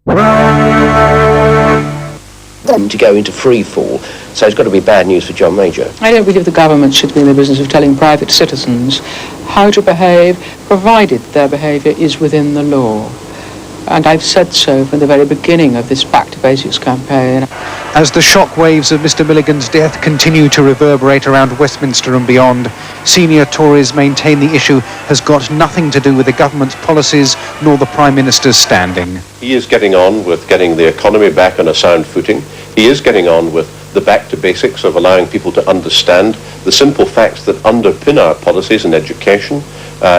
Them to go into free fall, so it's got to be bad news for John Major. I don't believe the government should be in the business of telling private citizens how to behave, provided their behaviour is within the law. And I've said so from the very beginning of this Back to Basics campaign. As the shock waves of Mr Milligan's death continue to reverberate around Westminster and beyond, senior Tories maintain the issue has got nothing to do with the government's policies nor the Prime Minister's standing. He is getting on with getting the economy back on a sound footing. He is getting on with the back to basics of allowing people to understand the simple facts that underpin our policies in education,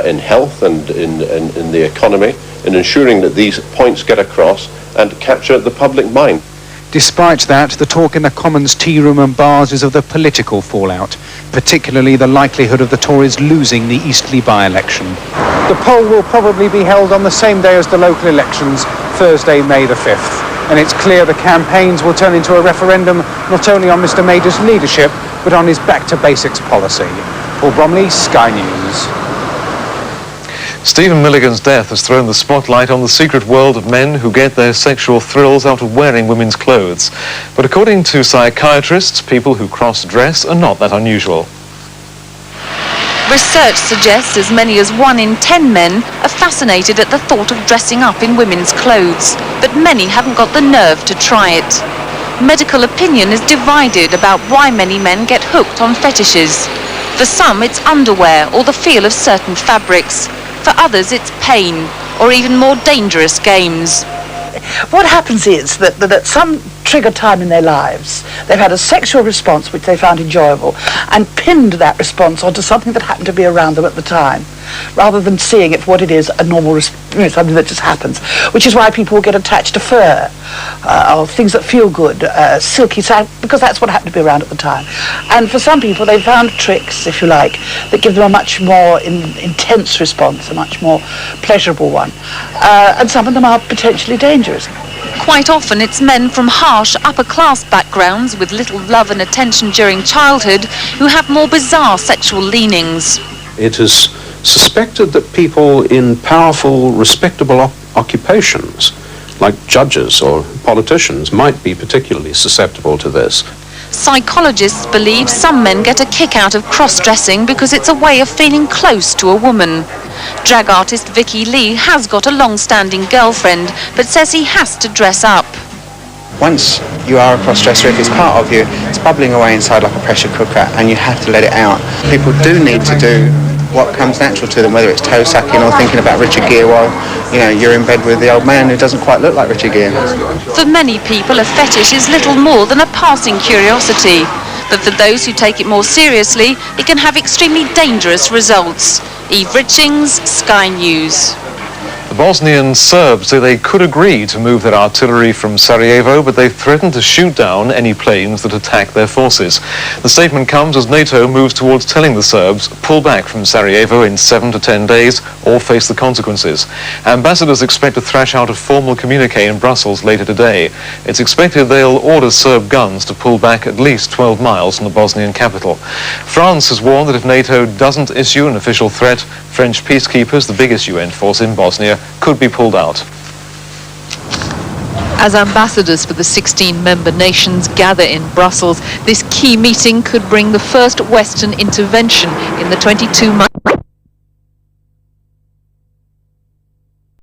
in health and in the economy, in ensuring that these points get across and capture the public mind. Despite that, the talk in the Commons tea room and bars is of the political fallout, particularly the likelihood of the Tories losing the Eastleigh by-election. The poll will probably be held on the same day as the local elections, Thursday, May the 5th. And it's clear the campaigns will turn into a referendum not only on Mr Major's leadership, but on his back-to-basics policy. Paul Bromley, Sky News. Stephen Milligan's death has thrown the spotlight on the secret world of men who get their sexual thrills out of wearing women's clothes. But according to psychiatrists, people who cross-dress are not that unusual. Research suggests as many as 1 in 10 men are fascinated at the thought of dressing up in women's clothes, but many haven't got the nerve to try it. Medical opinion is divided about why many men get hooked on fetishes. For some, it's underwear or the feel of certain fabrics. For others, it's pain, or even more dangerous games. What happens is that at some trigger time in their lives, they've had a sexual response which they found enjoyable and pinned that response onto something that happened to be around them at the time, rather than seeing it for what it is, a normal something that just happens, which is why people will get attached to fur, or things that feel good, silky satin, because that's what happened to be around at the time. And for some people, they've found tricks, if you like, that give them a much more intense response, a much more pleasurable one. And some of them are potentially dangerous. Quite often it's men from harsh upper-class backgrounds with little love and attention during childhood who have more bizarre sexual leanings. It is suspected that people in powerful, respectable occupations, like judges or politicians, might be particularly susceptible to this. Psychologists believe some men get a kick out of cross-dressing because it's a way of feeling close to a woman. Drag artist Vicky Lee has got a long-standing girlfriend, but says he has to dress up. Once you are a cross-dresser, if it's part of you, it's bubbling away inside like a pressure cooker, and you have to let it out. People do need to do what comes natural to them, whether it's toe sucking or thinking about Richard Gere while, you're in bed with the old man who doesn't quite look like Richard Gere. For many people, a fetish is little more than a passing curiosity. But for those who take it more seriously, it can have extremely dangerous results. Eve Richings, Sky News. The Bosnian Serbs say they could agree to move their artillery from Sarajevo, but they threatened to shoot down any planes that attack their forces. The statement comes as NATO moves towards telling the Serbs pull back from Sarajevo in 7 to 10 days or face the consequences. Ambassadors expect to thrash out a formal communique in Brussels later today. It's expected they'll order Serb guns to pull back at least 12 miles from the Bosnian capital. France has warned that if NATO doesn't issue an official threat, French peacekeepers, the biggest UN force in Bosnia, could be pulled out. As ambassadors for the 16 member nations gather in Brussels, this key meeting could bring the first Western intervention in the 22 months